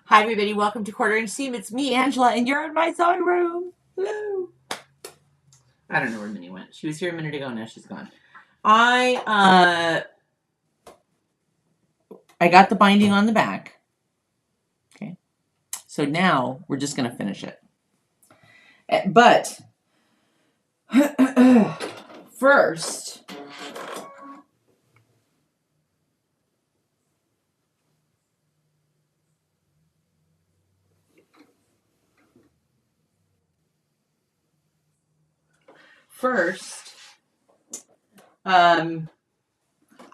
Hi, everybody. Welcome to Quarter Inch Seam. It's me, Angela, and you're in my sewing room. Hello. I don't know where Minnie went. She was here a minute ago. Now she's gone. I got the binding on the back. Okay. So now we're just going to finish it. But first,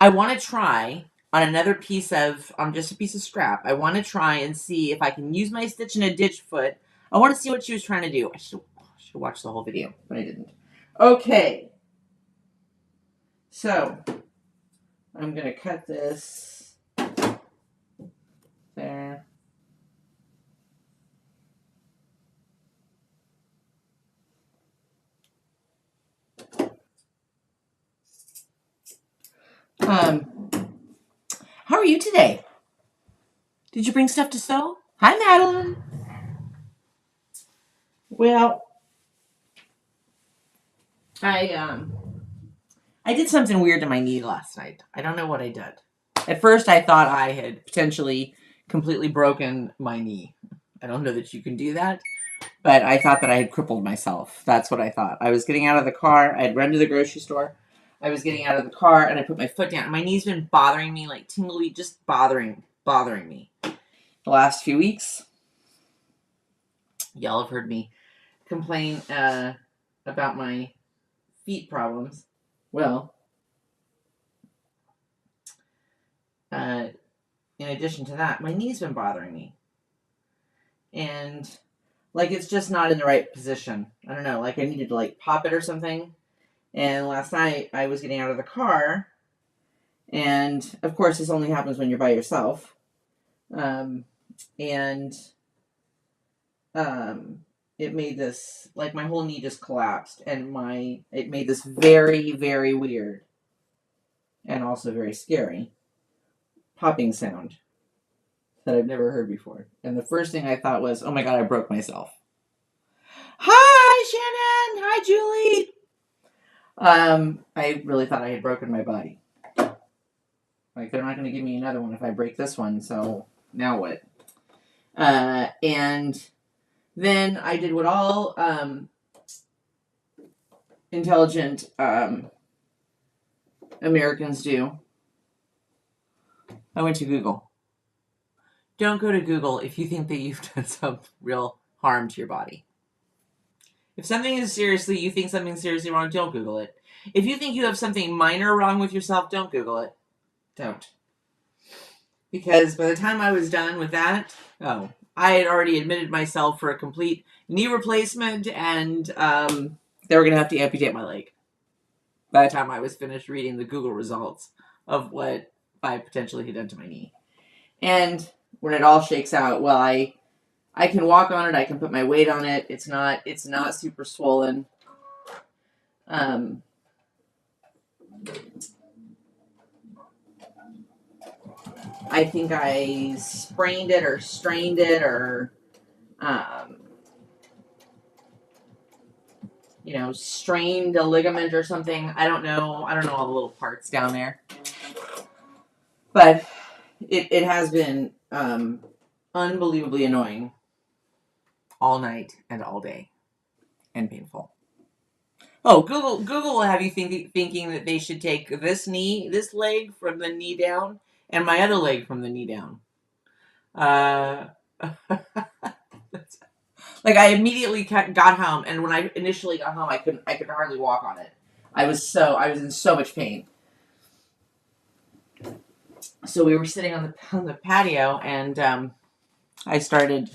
I want to try on another piece of, on just a piece of scrap. I want to try and see if I can use my stitch in a ditch foot. I want to see what she was trying to do. I should watch the whole video, but I didn't. Okay. So I'm going to cut this there. How are you today? Did you bring stuff to sew? Hi, Madeline. Well, I did something weird to my knee last night. I don't know what I did. At first, I thought I had potentially completely broken my knee. I don't know that you can do that, but I thought that I had crippled myself. That's what I thought. I was getting out of the car. I had run to the grocery store. I was getting out of the car, and I put my foot down. My knee's been bothering me, like tingly, just bothering me the last few weeks. Y'all have heard me complain about my feet problems. Well, in addition to that, my knee's been bothering me. And, like, it's just not in the right position. I don't know, like, I needed to, like, pop it or something. And last night, I was getting out of the car. And, of course, this only happens when you're by yourself. It made this, like, my whole knee just collapsed. And it made this very, very weird and also very scary popping sound that I've never heard before. And the first thing I thought was, oh my God, I broke myself. Hi, Shannon. Hi, Julie. I really thought I had broken my body. Like, they're not going to give me another one if I break this one, so now what? And then I did what all intelligent Americans do. I went to Google. Don't go to Google if you think that you've done some real harm to your body. If something is you think something's seriously wrong, don't Google it. If you think you have something minor wrong with yourself, don't Google it. Don't. Because by the time I was done with that, I had already admitted myself for a complete knee replacement, and they were going to have to amputate my leg by the time I was finished reading the Google results of what I potentially had done to my knee. And when it all shakes out, well, I can walk on it. I can put my weight on it. It's not super swollen. I think I sprained it or strained it or, strained a ligament or something. I don't know. I don't know all the little parts down there. But it has been unbelievably annoying all night and all day and painful. Oh, Google will have you thinking that they should take this leg from the knee down and my other leg from the knee down. Like, I immediately got home, and when I initially got home, I could hardly walk on it. I was in so much pain. So we were sitting on the patio, and I started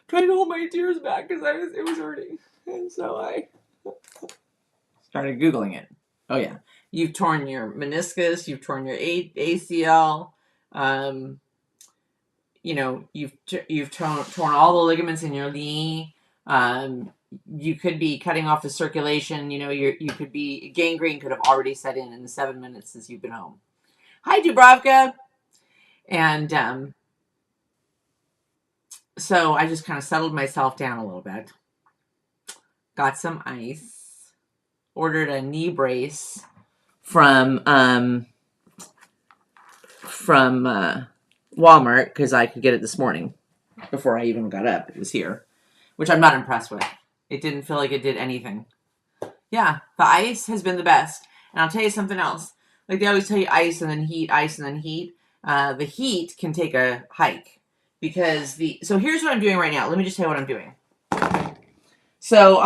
trying to hold my tears back because it was hurting, and so I started Googling it. Oh yeah, you've torn your meniscus, you've torn your ACL. You've torn all the ligaments in your knee. You could be cutting off the circulation. You could be gangrene could have already set in the 7 minutes since you've been home. Hi, Dubravka. And So I just kind of settled myself down a little bit. Got some ice. Ordered a knee brace from Walmart because I could get it this morning before I even got up. It was here, which I'm not impressed with. It didn't feel like it did anything. Yeah, the ice has been the best. And I'll tell you something else. Like they always tell you ice and then heat, ice and then heat. The heat can take a hike because so here's what I'm doing right now. Let me just tell you what I'm doing. So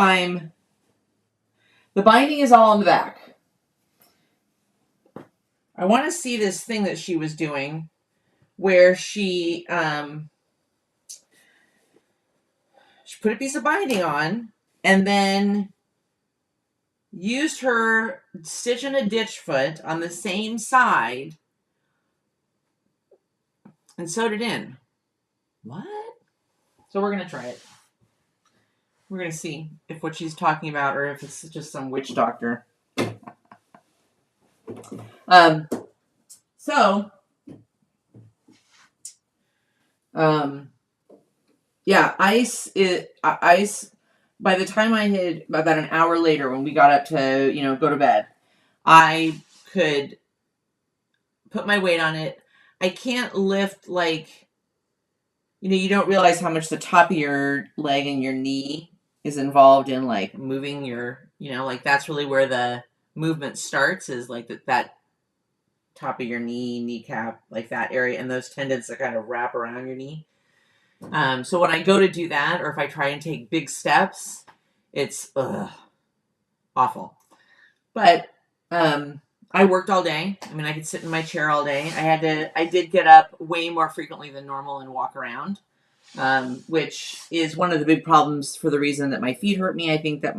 the binding is all on the back. I want to see this thing that she was doing where she put a piece of binding on and then used her stitch and a ditch foot on the same side and sewed it in. What? So we're going to try it. We're going to see if what she's talking about or if it's just some witch doctor. Yeah, ice, by the time I had, about an hour later when we got up to, go to bed, I could put my weight on it. I can't lift, you don't realize how much the top of your leg and your knee is involved in, moving your, that's really where the movement starts, is, that top of your knee, kneecap, that area, and those tendons that kind of wrap around your knee. So when I go to do that, or if I try and take big steps, it's awful. But I worked all day. I mean, I could sit in my chair all day. I did get up way more frequently than normal and walk around, which is one of the big problems for the reason that my feet hurt me. I think that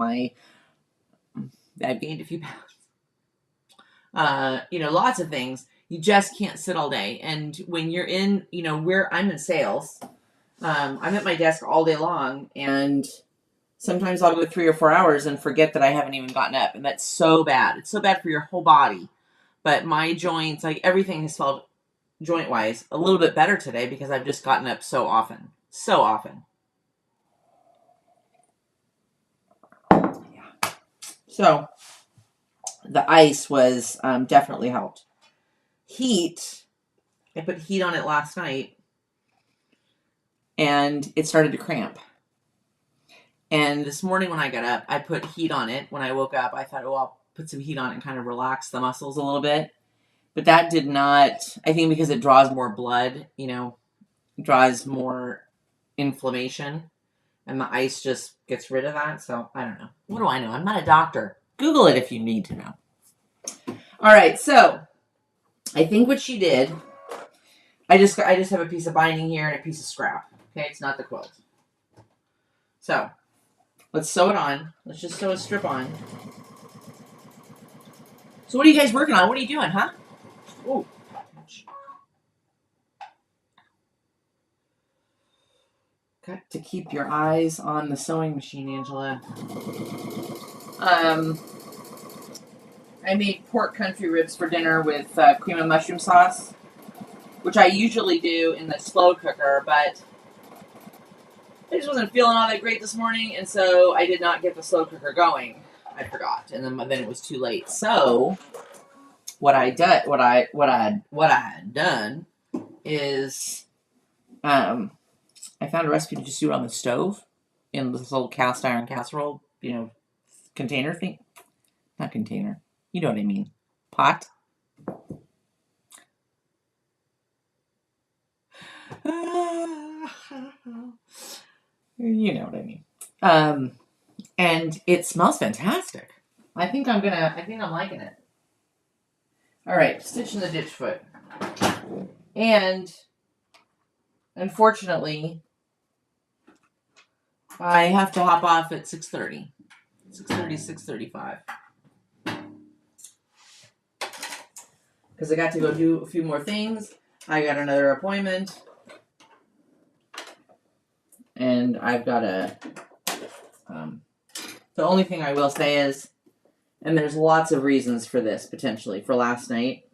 I've gained a few pounds. Lots of things. You just can't sit all day. And when you're in, I'm in sales. I'm at my desk all day long, and sometimes I'll go 3 or 4 hours and forget that I haven't even gotten up, and that's so bad. It's so bad for your whole body. But my joints, everything has felt joint-wise a little bit better today because I've just gotten up so often. So often. Yeah. So, the ice was definitely helped. Heat, I put heat on it last night, and it started to cramp. And this morning when I got up, I put heat on it. When I woke up, I thought, I'll put some heat on it and kind of relax the muscles a little bit. But that did not, I think because it draws more blood, draws more inflammation. And the ice just gets rid of that. So, I don't know. What do I know? I'm not a doctor. Google it if you need to know. All right, so I think what she did, I just have a piece of binding here and a piece of scrap. Okay, it's not the quilt. So, let's sew it on. Let's just sew a strip on. So what are you guys working on? What are you doing, huh? Oh. Got to keep your eyes on the sewing machine, Angela. I made pork country ribs for dinner with cream and mushroom sauce, which I usually do in the slow cooker, but I just wasn't feeling all that great this morning, and so I did not get the slow cooker going. I forgot, and then it was too late. So what I had done is I found a recipe to just do it on the stove in this little cast iron casserole, container thing. Not container. You know what I mean. Pot. You know what I mean. And it smells fantastic. I think I'm liking it. All right, stitch in the ditch foot. And unfortunately, I have to hop off at 6:30. 6:30, 6:35. Because I got to go do a few more things. I got another appointment. And I've got the only thing I will say is, and there's lots of reasons for this, potentially, for last night.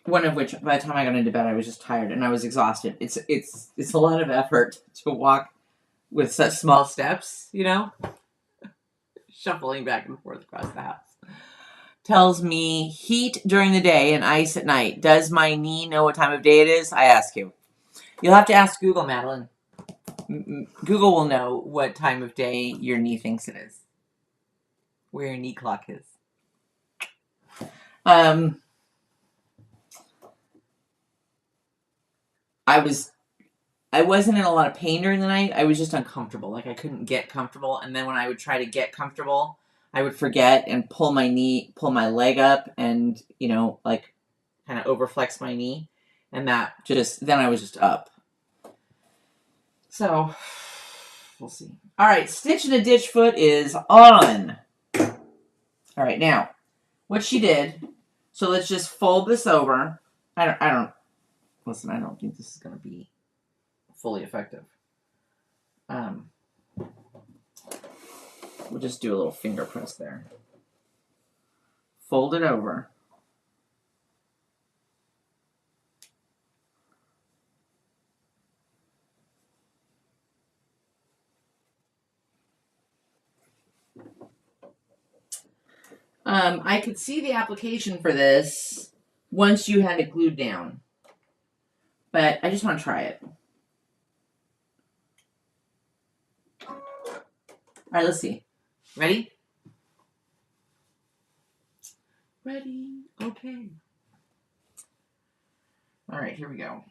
One of which, by the time I got into bed, I was just tired and I was exhausted. It's a lot of effort to walk with such small steps, you know, shuffling back and forth across the house. Tells me heat during the day and ice at night. Does my knee know what time of day it is? I ask you. You'll have to ask Google, Madeline. Google will know what time of day your knee thinks it is. Where your knee clock is. I wasn't in a lot of pain during the night. I was just uncomfortable. Like I couldn't get comfortable. And then when I would try to get comfortable, I would forget and pull my leg up and, you know, like kind of overflex my knee. And then I was just up. So, we'll see. All right, stitch in a ditch foot is on. All right, now, what she did, so let's just fold this over. I don't think this is going to be fully effective. We'll just do a little finger press there. Fold it over. I could see the application for this once you had it glued down, but I just want to try it. All right, let's see. Ready? Ready? Okay. All right, here we go.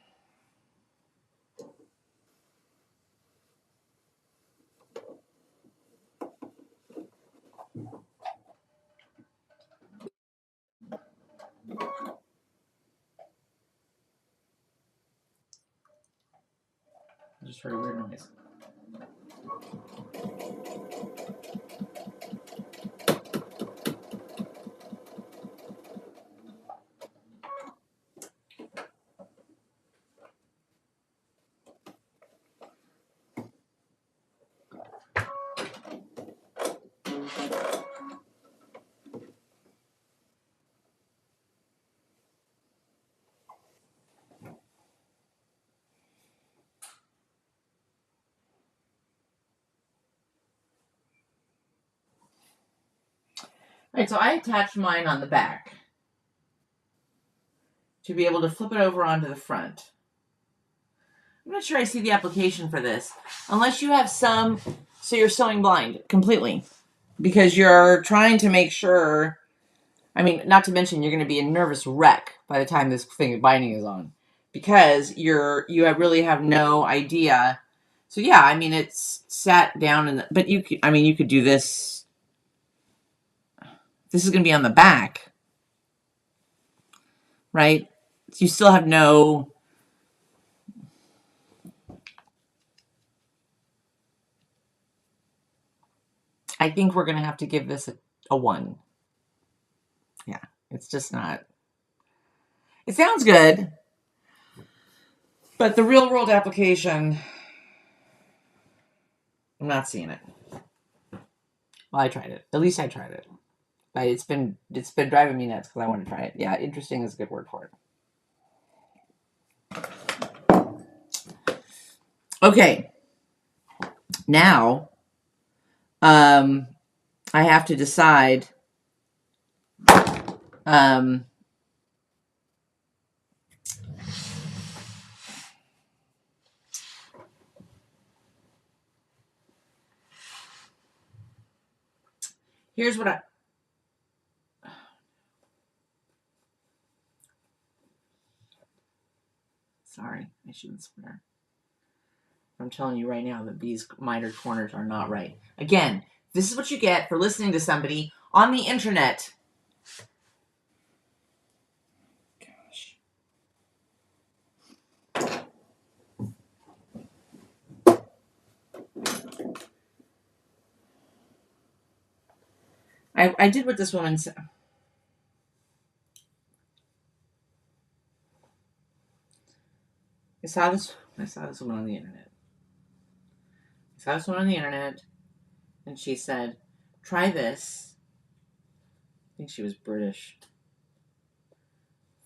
I just heard a weird noise. All right, so I attached mine on the back to be able to flip it over onto the front. I'm not sure I see the application for this. Unless you have so you're sewing blind completely. Because you're trying to make sure, I mean, not to mention you're going to be a nervous wreck by the time this thing of binding is on. Because you really have no idea. So yeah, I mean, it's sat down, but you could do this. This is going to be on the back. Right? So you still have no... I think we're going to have to give this a 1. Yeah, it's just not... It sounds good, but the real world application, I'm not seeing it. Well, I tried it. At least I tried it. But it's been driving me nuts because I want to try it. Yeah, interesting is a good word for it. Okay. Now, I have to decide. Here's what I... Sorry, I shouldn't swear. I'm telling you right now that these mitered corners are not right. Again, this is what you get for listening to somebody on the internet. Gosh. I did what this woman said. I saw this woman on the internet. And she said, try this. I think she was British.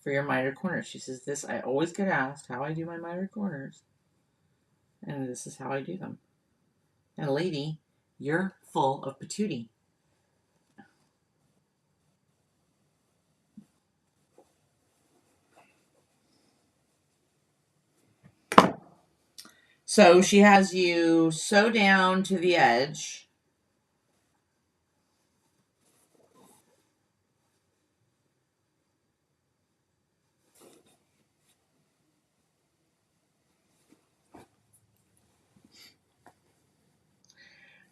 for your mitered corners. She says, this, I always get asked how I do my mitered corners. And this is how I do them. And lady, you're full of patootie. So she has you sew down to the edge.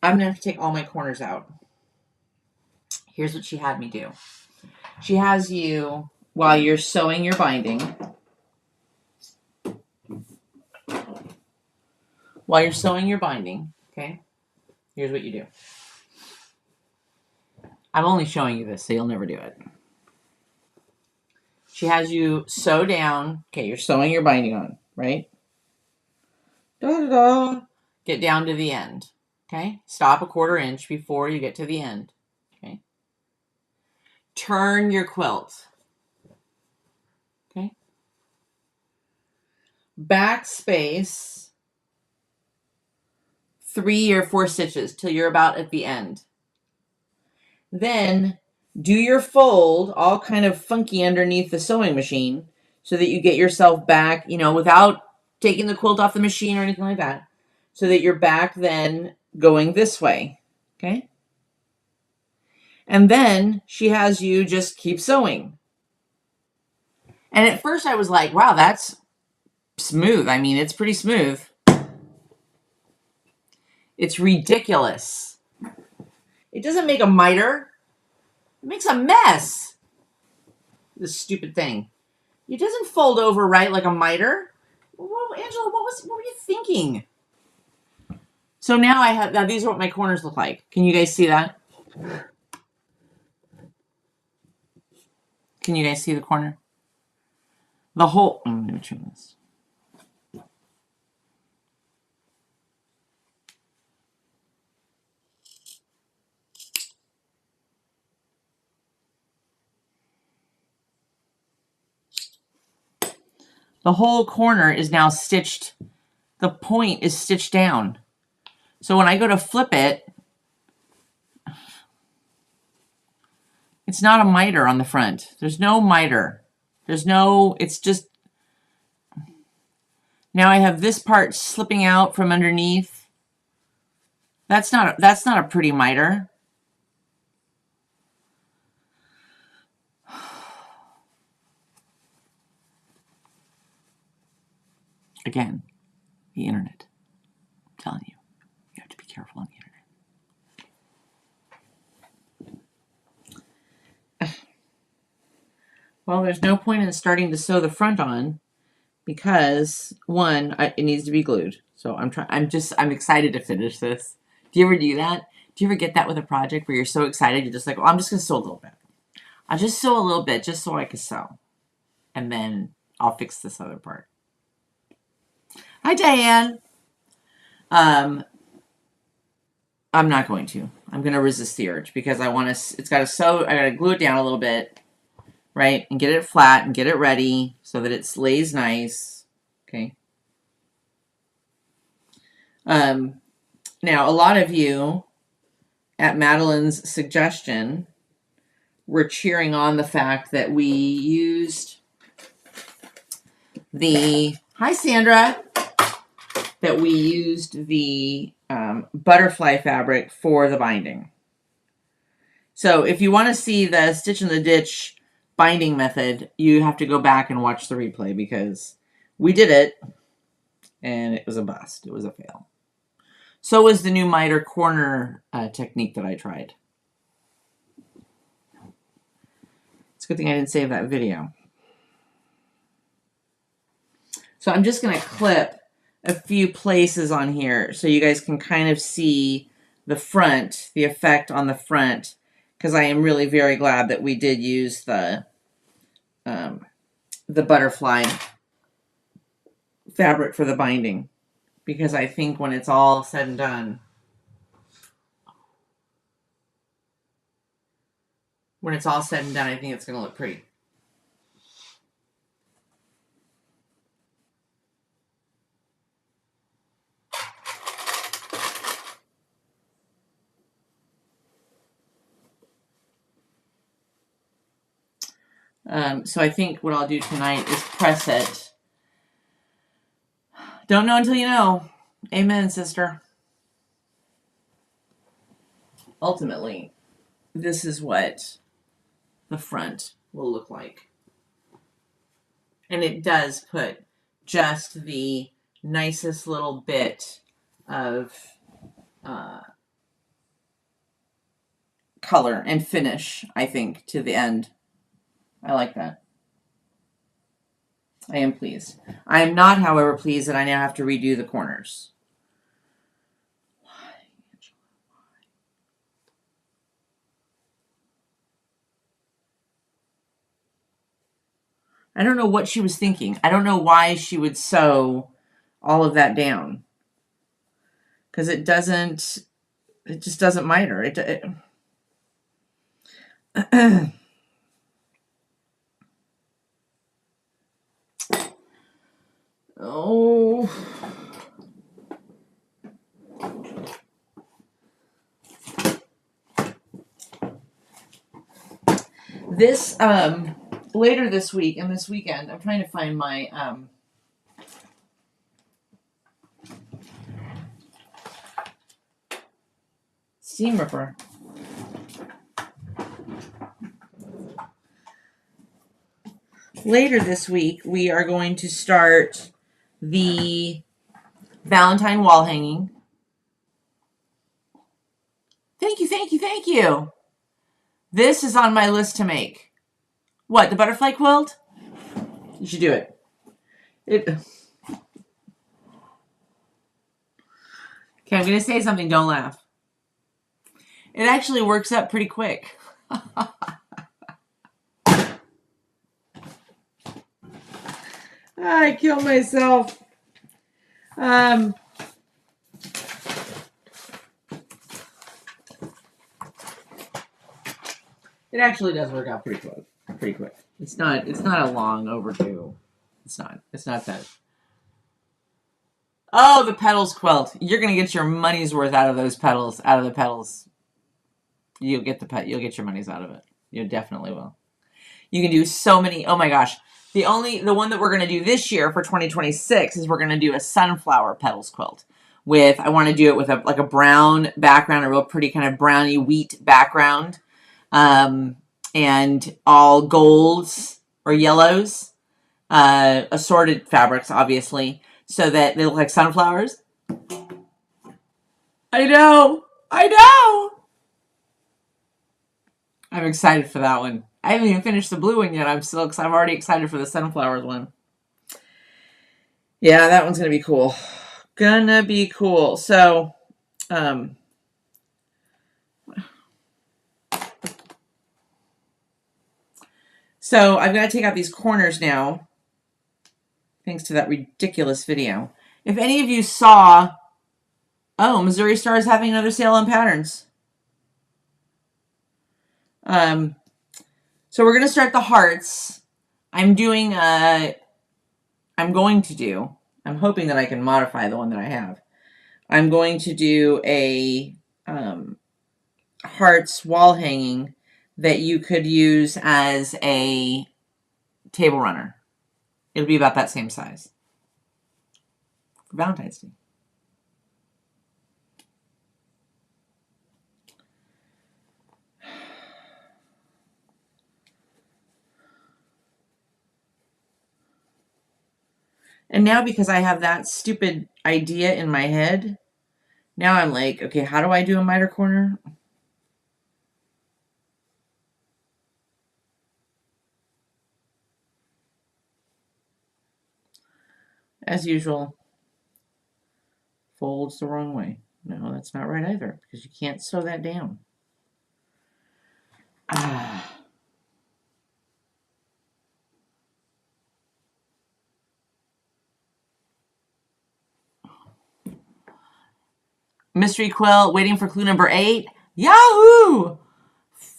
I'm going to have to take all my corners out. Here's what she had me do. She has you, while you're sewing your binding, okay, here's what you do. I'm only showing you this, so you'll never do it. She has you sew down. Okay, you're sewing your binding on, right? Da-da-da. Get down to the end. Okay? Stop a 1/4 inch before you get to the end. Okay? Turn your quilt. Okay? Backspace 3 or 4 stitches till you're about at the end. Then do your fold all kind of funky underneath the sewing machine so that you get yourself back, without taking the quilt off the machine or anything like that, so that you're back then going this way. Okay? And then she has you just keep sewing. And at first I was like, wow, that's smooth. I mean, it's pretty smooth. It's ridiculous. It doesn't make a miter. It makes a mess. This stupid thing. It doesn't fold over right like a miter. Whoa, Angela, what were you thinking? So now these are what my corners look like. Can you guys see that? Can you guys see the corner? The whole, I'm going to trim this. The whole corner is now stitched. The point is stitched down. So when I go to flip it, it's not a miter on the front. There's no miter. It's just, now I have this part slipping out from underneath. That's not a pretty miter. Again, the internet. I'm telling you, you have to be careful on the internet. Well, there's no point in starting to sew the front on because one, it needs to be glued. So I'm excited to finish this. Do you ever do that? Do you ever get that with a project where you're so excited, you're just like, well, I'm just going to sew a little bit. I'll just sew a little bit just so I can sew. And then I'll fix this other part. Hi, Diane. I'm not going to. I'm going to resist the urge because I want to, it's got to sew, I got to glue it down a little bit, right? And get it flat and get it ready so that it lays nice. Okay. Now, a lot of you, at Madeline's suggestion, were cheering on the fact that we used hi, Sandra, that we used the butterfly fabric for the binding. So if you want to see the Stitch in the Ditch binding method, you have to go back and watch the replay because we did it and it was a bust. It was a fail. So was the new miter corner technique that I tried. It's a good thing I didn't save that video. So I'm just going to clip a few places on here so you guys can kind of see the front, the effect on the front, because I am really very glad that we did use the butterfly fabric for the binding, because I think when it's all said and done, I think it's going to look pretty. So I think what I'll do tonight is press it. Don't know until you know. Amen, sister. Ultimately, this is what the front will look like. And it does put just the nicest little bit of color and finish, I think, to the end. I like that. I am pleased. I am not, however, pleased that I now have to redo the corners. Why? I don't know what she was thinking. I don't know why she would sew all of that down. Because it just doesn't miter. Oh. This, later this week and this weekend, I'm trying to find my, seam ripper. Later this week, we are going to start the Valentine wall hanging. Thank you, thank you, thank you. This is on my list to make. What, the butterfly quilt? You should do it. Okay, I'm going to say something. Don't laugh. It actually works up pretty quick. I killed myself. It actually does work out pretty quick. It's not a long overdue. It's not that. Oh, the petals quilt. You're gonna get your money's worth out of those petals. Out of the petals. You'll get your money's out of it. You definitely will. You can do so many. Oh my gosh. The one that we're going to do this year for 2026 is we're going to do a sunflower petals quilt with, I want to do it with a brown background, a real pretty kind of browny wheat background, and all golds or yellows, assorted fabrics, obviously, so that they look like sunflowers. I know. I'm excited for that one. I haven't even finished the blue one yet. I'm already excited for the sunflowers one. Yeah, that one's gonna be cool. So, I've got to take out these corners now, thanks to that ridiculous video. If any of you saw, Missouri Star is having another sale on patterns. So we're gonna start the hearts. I'm hoping that I can modify the one that I have. I'm going to do a hearts wall hanging that you could use as a table runner. It'll be about that same size for Valentine's Day. And now, because I have that stupid idea in my head, now I'm like, okay, how do I do a miter corner? As usual, folds the wrong way. No, that's not right either, because you can't sew that down. Mystery quilt, waiting for clue number 8. Yahoo!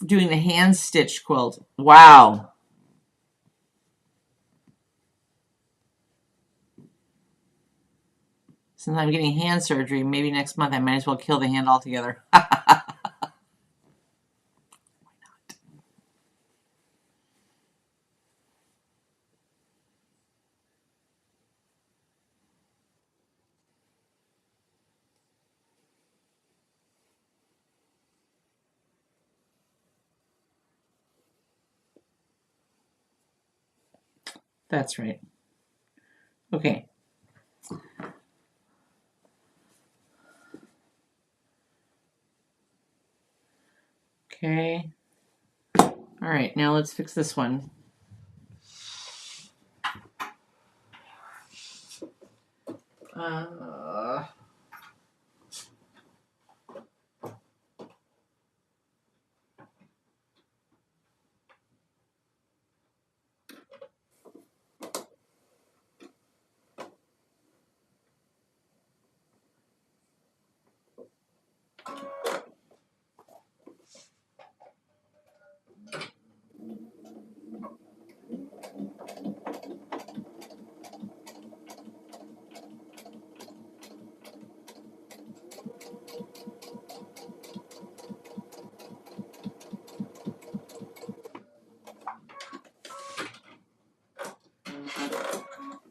Doing the hand stitch quilt. Wow. Since I'm getting hand surgery, maybe next month I might as well kill the hand altogether. Why not? That's right. Okay. Okay. All right, now let's fix this one.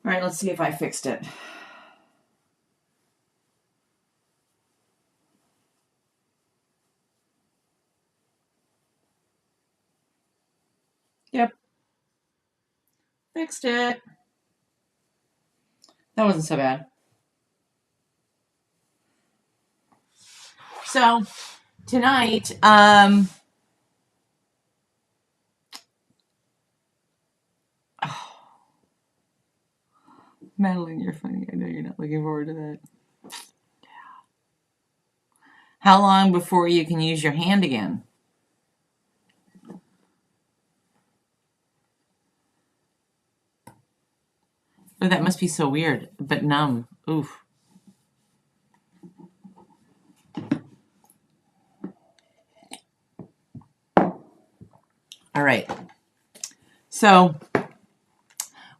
All right, let's see if I fixed it. Yep. Fixed it. That wasn't so bad. So, tonight, Madeline, you're funny. I know you're not looking forward to that. How long before you can use your hand again? Oh, that must be so weird, but numb. Oof. All right. So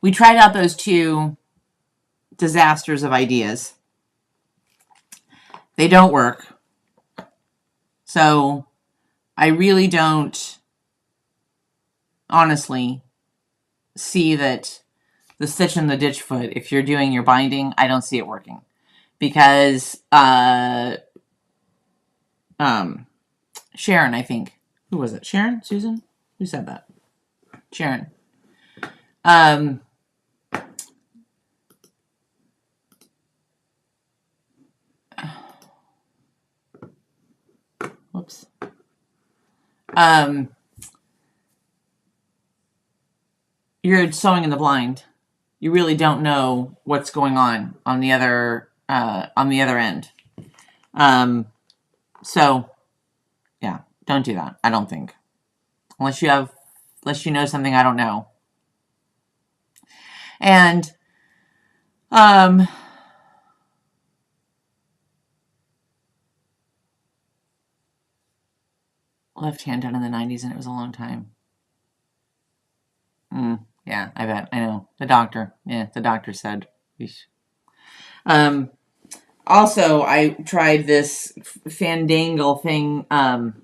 we tried out those two disasters of ideas. They don't work. So I really don't honestly see that the stitch in the ditch foot, if you're doing your binding, I don't see it working. Because Sharon, I think. Who was it? Sharon? Susan? Who said that? Sharon. Whoops. You're sewing in the blind. You really don't know what's going on the other end. So yeah, don't do that. I don't think, unless you know something I don't know. And left hand done in the 90s, and it was a long time. Yeah, I bet. I know. The doctor. Yeah, the doctor said. Also, I tried this Fandangle thing on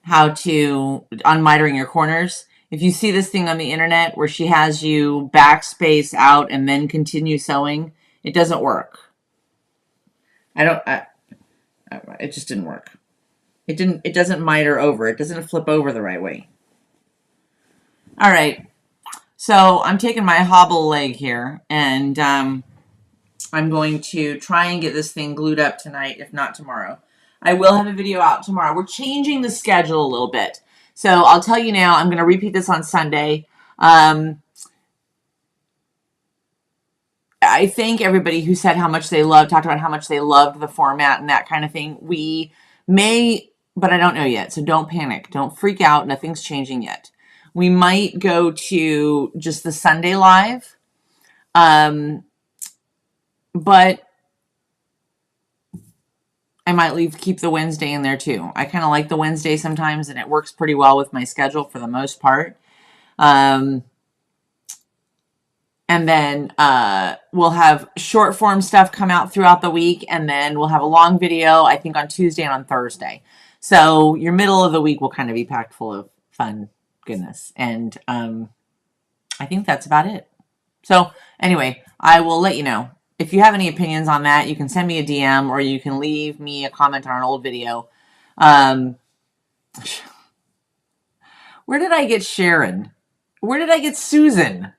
mitering your corners. If you see this thing on the internet where she has you backspace out and then continue sewing, it doesn't work. It just didn't work. It doesn't miter over. It doesn't flip over the right way. All right. So I'm taking my hobble leg here, and I'm going to try and get this thing glued up tonight, if not tomorrow. I will have a video out tomorrow. We're changing the schedule a little bit. So I'll tell you now, I'm going to repeat this on Sunday. I thank everybody who said talked about how much they loved the format and that kind of thing. We may, but I don't know yet. So don't panic. Don't freak out. Nothing's changing yet. We might go to just the Sunday live. But I might keep the Wednesday in there too. I kind of like the Wednesday sometimes, and it works pretty well with my schedule for the most part. And then we'll have short form stuff come out throughout the week, and then we'll have a long video, I think, on Tuesday and on Thursday. So your middle of the week will kind of be packed full of fun goodness. And I think that's about it. So anyway, I will let you know. If you have any opinions on that, you can send me a DM, or you can leave me a comment on an old video. Where did I get Sharon? Where did I get Susan?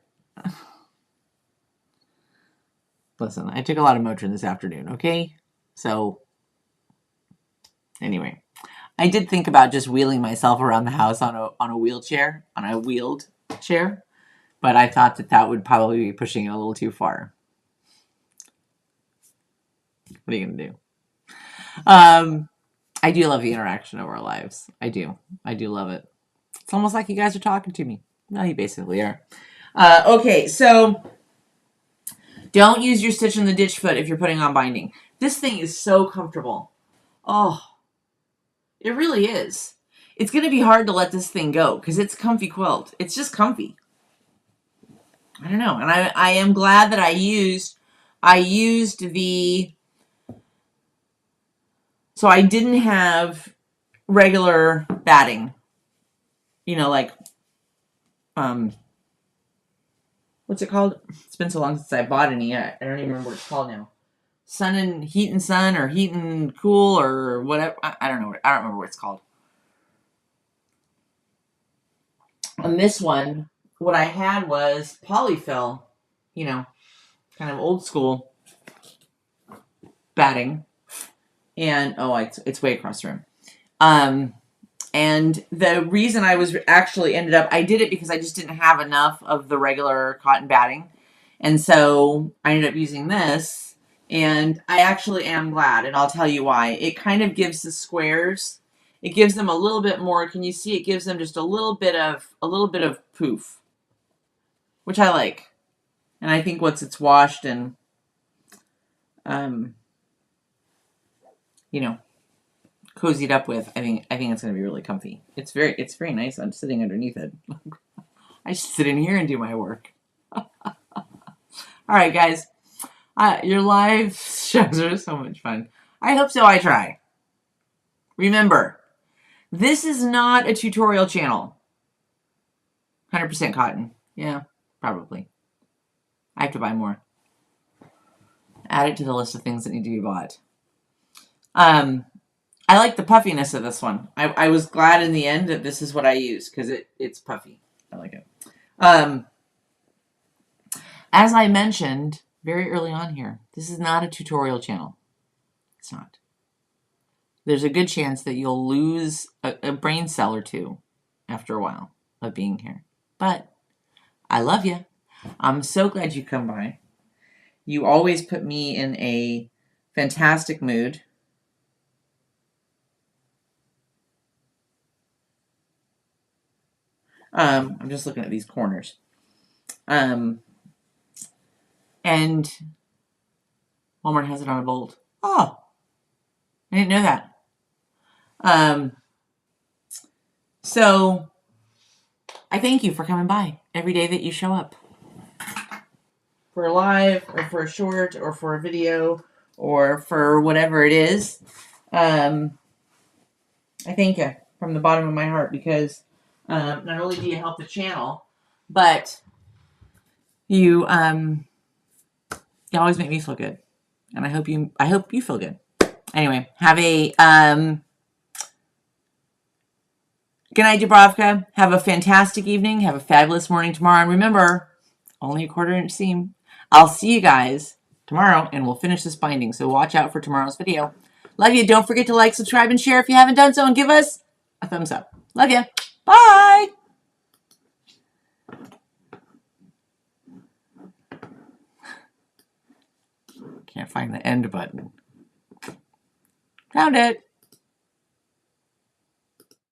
Listen, I took a lot of Motrin this afternoon, okay? So, anyway. I did think about just wheeling myself around the house on a wheelchair, on a wheeled chair. But I thought that would probably be pushing it a little too far. What are you going to do? I do love the interaction of our lives. I do. I do love it. It's almost like you guys are talking to me. No, you basically are. Okay, so don't use your stitch in the ditch foot if you're putting on binding. This thing is so comfortable. Oh, it really is. It's going to be hard to let this thing go because it's comfy quilt. It's just comfy. I don't know. And I am glad that I used the, so I didn't have regular batting, you know, like, what's it called? It's been so long since I bought any. I don't even remember what it's called now. Heat and sun or heat and cool or whatever. I don't know. I don't remember what it's called. On this one, what I had was polyfill, you know, kind of old school batting. And, oh, it's way across the room. And the reason I was actually I did it because I just didn't have enough of the regular cotton batting. And so I ended up using this. And I actually am glad. And I'll tell you why. It kind of gives the squares, it gives them a little bit more. Can you see? It gives them just a little bit of poof, which I like. And I think once it's washed and, you know, cozied up with, I think it's going to be really comfy. It's very nice. I'm sitting underneath it. I just sit in here and do my work. All right, guys. Your live shows are so much fun. I hope so. I try. Remember, this is not a tutorial channel. 100% cotton. Yeah, probably. I have to buy more. Add it to the list of things that need to be bought. I like the puffiness of this one. I was glad in the end that this is what I use because it's puffy. I like it. As I mentioned very early on here, this is not a tutorial channel. It's not. There's a good chance that you'll lose a brain cell or two after a while of being here. But I love you. I'm so glad you come by. You always put me in a fantastic mood. I'm just looking at these corners. And Walmart has it on a bolt. Oh, I didn't know that. So I thank you for coming by every day that you show up. For a live, or for a short, or for a video, or for whatever it is. I thank you from the bottom of my heart because not only do you help the channel, but you always make me feel good, and I hope you feel good. Anyway, have a good night, Dubrovka. Have a fantastic evening. Have a fabulous morning tomorrow, and remember, only a 1/4 inch seam. I'll see you guys tomorrow, and we'll finish this binding. So watch out for tomorrow's video. Love you. Don't forget to like, subscribe, and share if you haven't done so, and give us a thumbs up. Love you. Bye. Can't find the end button. Found it.